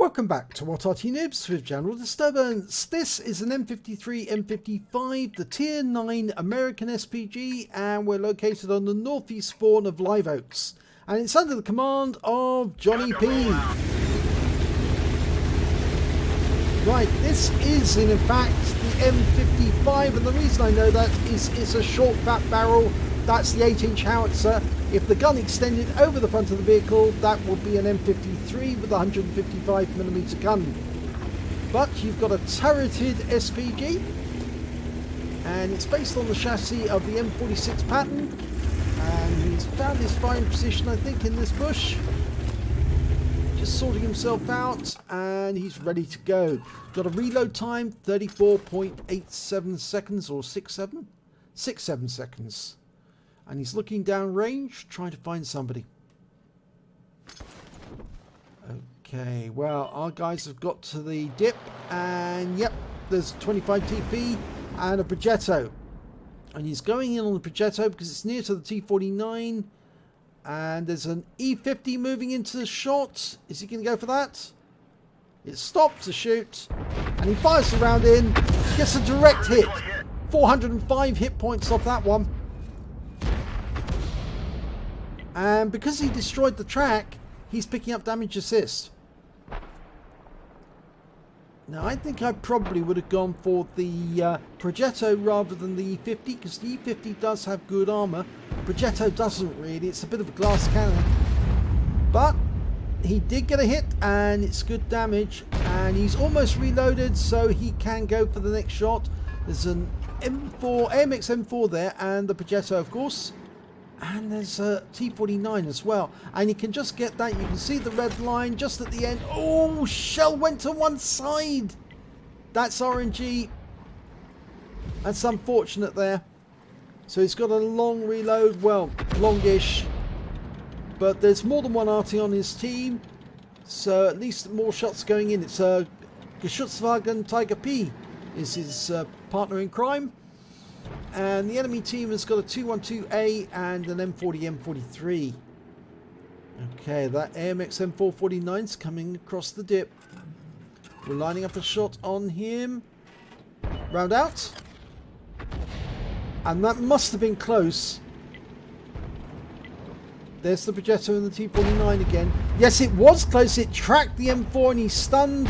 Welcome back to What Arty Noobs with General Disturbance. This is an M53 M55, the Tier 9 American SPG, and we're located on the northeast spawn of Live Oaks. And it's under the command of JohnnieP. Right, this is in fact the M55, and the reason I know that is it's a short fat barrel. That's the 8-inch howitzer. If the gun extended over the front of the vehicle, that would be an M53 with a 155mm gun. But you've got a turreted SPG, and it's based on the chassis of the M46 pattern. And he's found his firing position, I think, in this bush. Just sorting himself out, and he's ready to go. Got a reload time, 34.87 seconds, or 67 seconds. And he's looking down range, trying to find somebody. Okay, well, our guys have got to the dip, and yep, there's a 25 TP and a Progetto. And he's going in on the Progetto because it's near to the T49. And there's an E50 moving into the shot. Is he going to go for that? It stopped to shoot, and he fires the round in, gets a direct hit. 405 hit points off that one. And because he destroyed the track, he's picking up damage assist. Now, I think I probably would have gone for the Progetto rather than the E50, because the E50 does have good armor. Progetto doesn't really. It's a bit of a glass cannon. But he did get a hit, and it's good damage. And he's almost reloaded, so he can go for the next shot. There's an AMX M4 there, and the Progetto, of course. And there's a T49 as well. And you can just get that. You can see the red line just at the end. Oh, shell went to one side. That's RNG. That's unfortunate there. So he's got a long reload. Well, longish. But there's more than one Arty on his team. So at least more shots going in. It's a Geschützwagen Tiger P is his partner in crime. And the enemy team has got a 212A and an M40 M43. Okay, that AMX M449 is coming across the dip. We're lining up a shot on him. Round out. And that must have been close. There's the Progetto and the T49 again. Yes, it was close. It tracked the M4 and he's stunned.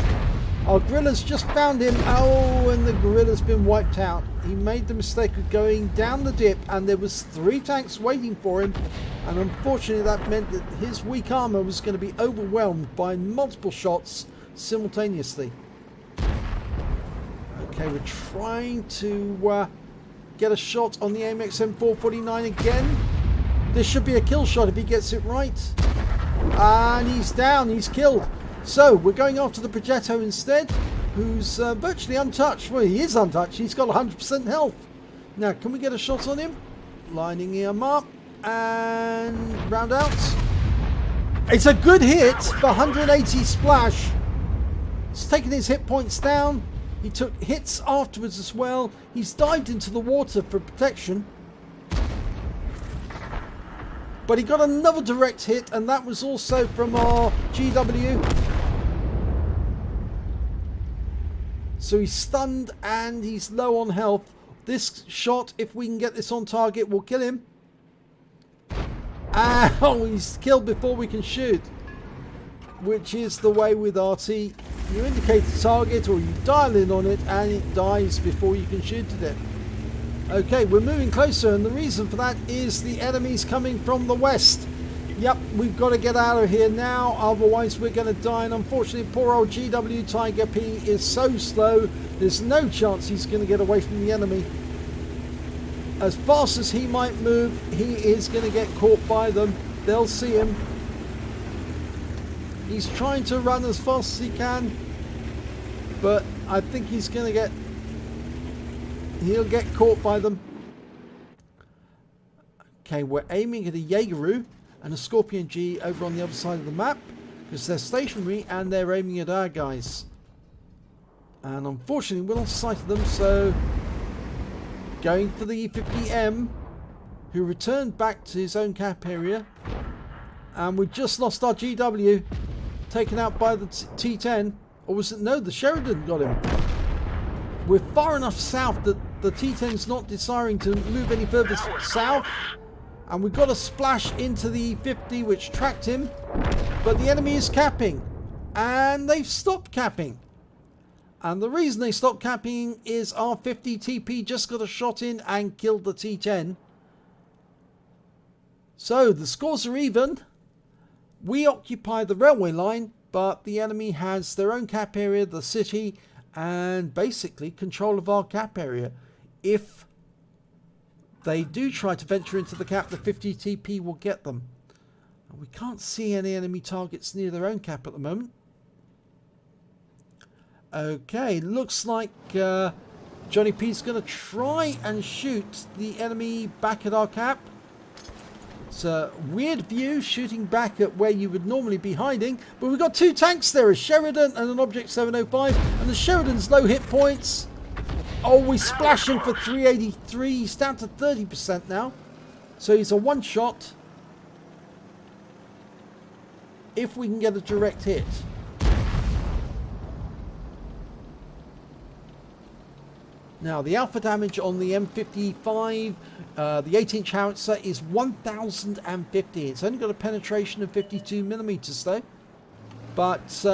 Our guerrilla's just found him. Oh, and the guerrilla's been wiped out. He made the mistake of going down the dip, and there was 3 tanks waiting for him. And unfortunately, that meant that his weak armor was going to be overwhelmed by multiple shots simultaneously. Okay, we're trying to get a shot on the AMX M449 again. This should be a kill shot if he gets it right. And he's down. He's killed. So we're going after the Progetto instead, who's virtually untouched. Well, he is untouched. He's got 100% health. Now, can we get a shot on him? Lining him up and round out. It's a good hit for 180 splash. It's taken his hit points down. He took hits afterwards as well. He's dived into the water for protection. But he got another direct hit, and that was also from our GW. So he's stunned and he's low on health. This shot, if we can get this on target, will kill him. Oh, he's killed before we can shoot. Which is the way with Arty. You indicate the target or you dial in on it and it dies before you can shoot at it. Okay, we're moving closer, and the reason for that is the enemy's coming from the west. Yep, we've got to get out of here now, otherwise we're going to die. And unfortunately, poor old GW Tiger P is so slow, there's no chance he's going to get away from the enemy. As fast as he might move, he is going to get caught by them. They'll see him. He's trying to run as fast as he can, but I think he's going to get... He'll get caught by them. Okay, we're aiming at a Jaegeru and a Scorpion G over on the other side of the map, because they're stationary and they're aiming at our guys. And unfortunately, we're lost sight of them, so going for the E50M, who returned back to his own cap area. And we just lost our GW. taken out by the T10. Or was it? No, the Sheridan got him. We're far enough south that the T10's not desiring to move any further south. And we've got a splash into the 50, which tracked him. But the enemy is capping. And they've stopped capping. And the reason they stopped capping is our 50 TP just got a shot in and killed the T10. So the scores are even. We occupy the railway line, but the enemy has their own cap area, the city, and basically control of our cap area. If they do try to venture into the cap, the 50 TP will get them. And we can't see any enemy targets near their own cap at the moment. Okay, looks like JohnnieP's going to try and shoot the enemy back at our cap. It's a weird view, shooting back at where you would normally be hiding. But we've got two tanks there, a Sheridan and an Object 705. And the Sheridan's low hit points. Oh, we splash him for 383. He's down to 30% now. So he's a one shot. If we can get a direct hit. Now, the alpha damage on the M55, the 8-inch howitzer, is 1050. It's only got a penetration of 52 millimeters, though. But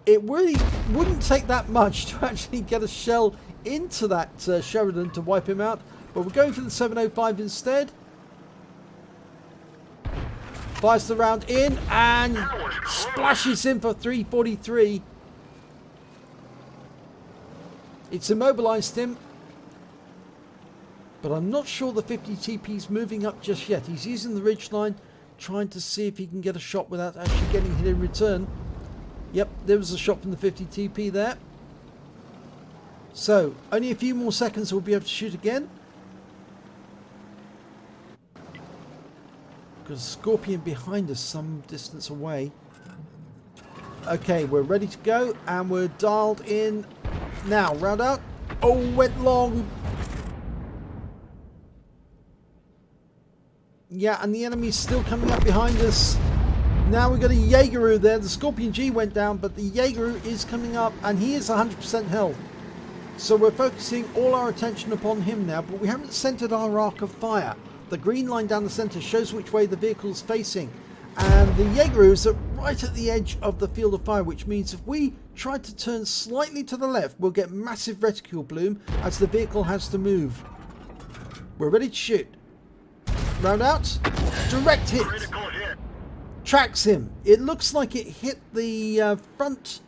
it really wouldn't take that much to actually get a shell into that Sheridan to wipe him out. But we're going for the 705 instead. Fires the round in and splashes him for 343. It's immobilized him, but I'm not sure the 50 TP's moving up just yet. He's using the ridgeline, trying to see if he can get a shot without actually getting hit in return. Yep, there was a shot from the 50 TP there. So, only a few more seconds we'll be able to shoot again. Got a Scorpion behind us some distance away. Okay, we're ready to go, and we're dialed in. Now, round out. Oh, went long. Yeah, and the enemy's still coming up behind us. Now we've got a Jaegeru there. The Scorpion G went down, but the Jaegeru is coming up, and he is 100% health. So we're focusing all our attention upon him now, but we haven't centered our arc of fire. The green line down the center shows which way the vehicle's facing. And the Jaegeru is right at the edge of the field of fire, which means if we try to turn slightly to the left, we'll get massive reticule bloom as the vehicle has to move. We're ready to shoot. Round out. Direct hit. Tracks him. It looks like it hit the front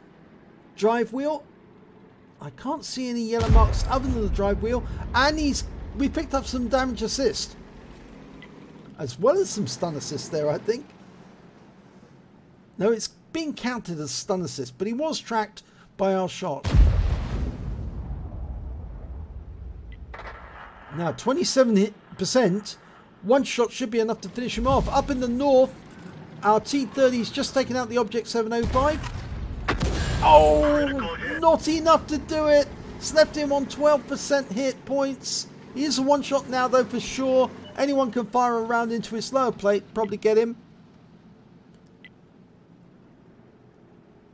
drive wheel. I can't see any yellow marks other than the drive wheel. And we picked up some damage assist. As well as some stun assist there, I think. No, it's being counted as stun assist, but he was tracked by our shot. Now, 27%. One shot should be enough to finish him off. Up in the north, our T-30's just taken out the Object 705. Oh, not enough to do it. It's left him on 12% hit points. He is a one shot now, though, for sure. Anyone can fire a round into his lower plate, probably get him.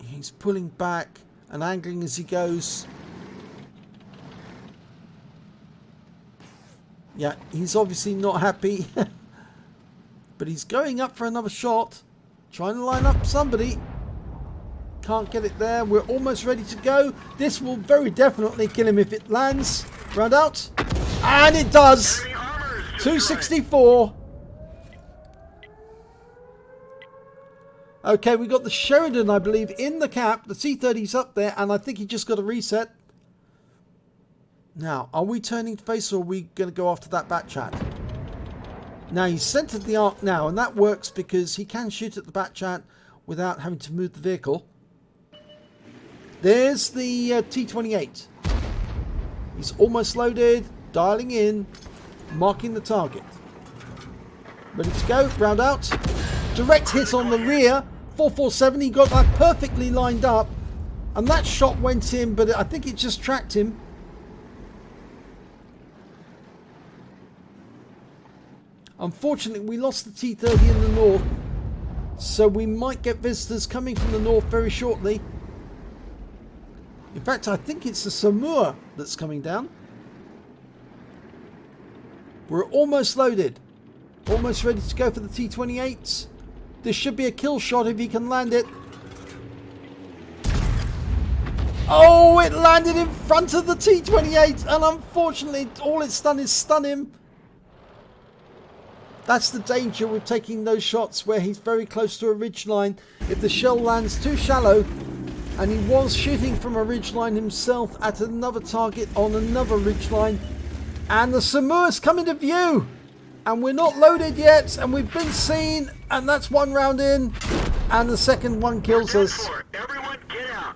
He's pulling back and angling as he goes. Yeah, he's obviously not happy. But he's going up for another shot. Trying to line up somebody. Can't get it there. We're almost ready to go. This will very definitely kill him if it lands. Round out. And it does. 264. Okay, we got the Sheridan, I believe, in the cap. The C-30's up there, and I think he just got a reset. Now, are we turning to face, or are we going to go after that bat chat? Now, he's centered the arc now, and that works because he can shoot at the bat chat without having to move the vehicle. There's the T-28. He's almost loaded, dialing in, marking the target. Ready to go, round out. Direct hit on the rear. 447, he got that perfectly lined up. And that shot went in, but I think it just tracked him. Unfortunately, we lost the T-30 in the north. So we might get visitors coming from the north very shortly. In fact, I think it's the Samur that's coming down. We're almost loaded. Almost ready to go for the T-28s. This should be a kill shot if he can land it. Oh, it landed in front of the T-28, and unfortunately all it's done is stun him. That's the danger with taking those shots where he's very close to a ridgeline. If the shell lands too shallow, and he was shooting from a ridgeline himself at another target on another ridgeline, and the Samur's come into view, and we're not loaded yet, and we've been seen, and that's one round in, and the second one kills us. Everyone get out.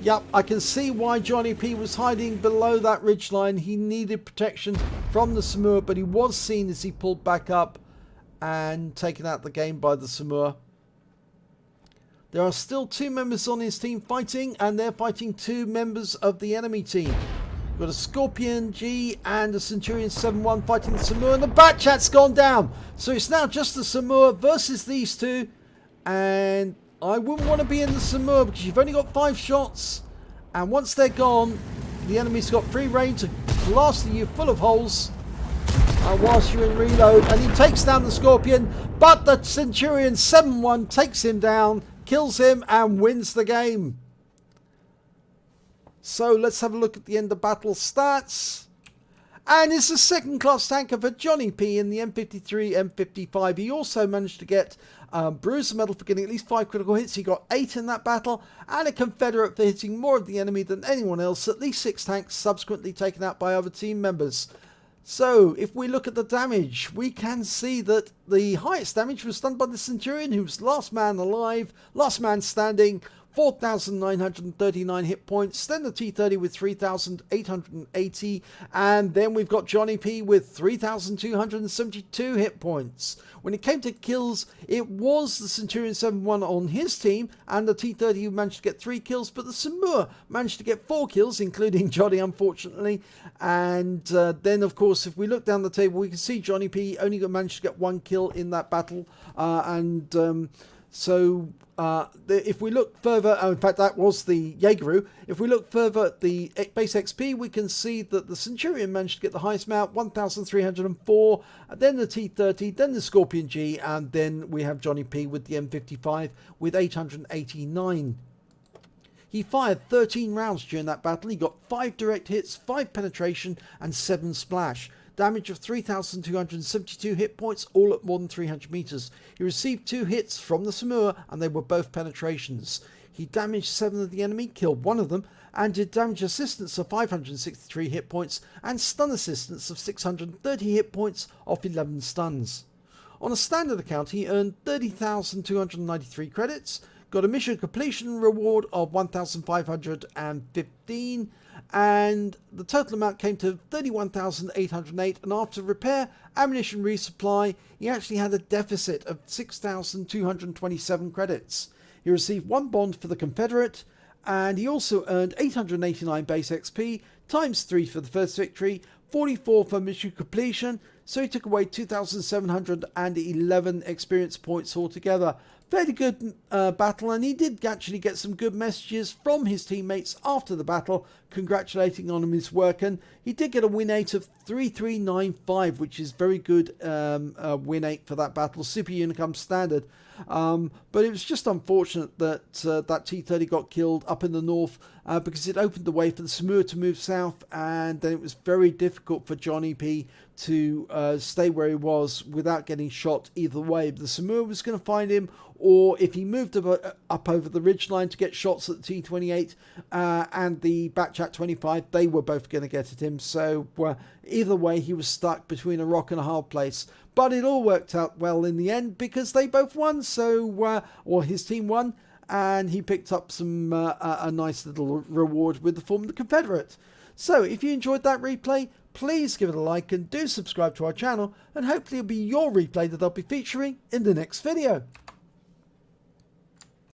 Yep, I can see why JohnnieP was hiding below that ridgeline. He needed protection from the Samur, but he was seen as he pulled back up and taken out the game by the Samur. There are still 2 members on his team fighting, and they're fighting 2 members of the enemy team. We've got a Scorpion G and a Centurion 7-1 fighting the Samur, and the Batchat's gone down. So it's now just the Samur versus these 2, and I wouldn't want to be in the Samur because you've only got 5 shots, and once they're gone, the enemy's got free reign to blast you full of holes whilst you're in reload, and he takes down the Scorpion, but the Centurion 7-1 takes him down, kills him, and wins the game. So let's have a look at the end of battle stats. And it's a second class tanker for JohnnieP in the M53, M55. He also managed to get Bruiser Medal for getting at least 5 critical hits. He got 8 in that battle, and a Confederate for hitting more of the enemy than anyone else. At least 6 tanks subsequently taken out by other team members. So if we look at the damage, we can see that the highest damage was done by the Centurion, who was last man alive, last man standing, 4,939 hit points, then the T-30 with 3,880, and then we've got JohnnieP with 3,272 hit points. When it came to kills, it was the Centurion 7-1 on his team, and the T-30 who managed to get 3 kills, but the Samur managed to get 4 kills, including Johnny, unfortunately. And then, of course, if we look down the table, we can see JohnnieP only managed to get 1 kill in that battle, if we look further, in fact that was the Jaegeru, if we look further at the base XP, we can see that the Centurion managed to get the highest amount, 1,304, then the T-30, then the Scorpion G, and then we have JohnnieP with the M55 with 889. He fired 13 rounds during that battle. He got 5 direct hits, 5 penetration, and 7 splash. Damage of 3,272 hit points, all at more than 300 meters. He received 2 hits from the Samur, and they were both penetrations. He damaged 7 of the enemy, killed 1 of them, and did damage assistance of 563 hit points and stun assistance of 630 hit points off 11 stuns. On a standard account, he earned 30,293 credits, got a mission completion reward of 1,515, and the total amount came to 31,808, and after repair, ammunition resupply, he actually had a deficit of 6,227 credits. He received 1 bond for the Confederate, and he also earned 889 base XP, times 3 for the first victory, 44 for mission completion, so he took away 2,711 experience points altogether. Fairly good battle, and he did actually get some good messages from his teammates after the battle, congratulating on his work, and he did get a win 8 of 3395, which is very good win 8 for that battle, Super Unicum standard. But it was just unfortunate that that T-30 got killed up in the north because it opened the way for the Samur to move south, and then it was very difficult for JohnnieP to stay where he was without getting shot either way. The Samur was going to find him, or if he moved up over the ridgeline to get shots at the T-28 and the Batchat 25, they were both going to get at him. So either way, he was stuck between a rock and a hard place. But it all worked out well in the end because they both won. So, or his team won, and he picked up some a nice little reward with the form of the Confederate. So if you enjoyed that replay, please give it a like and do subscribe to our channel, and hopefully it'll be your replay that I'll be featuring in the next video.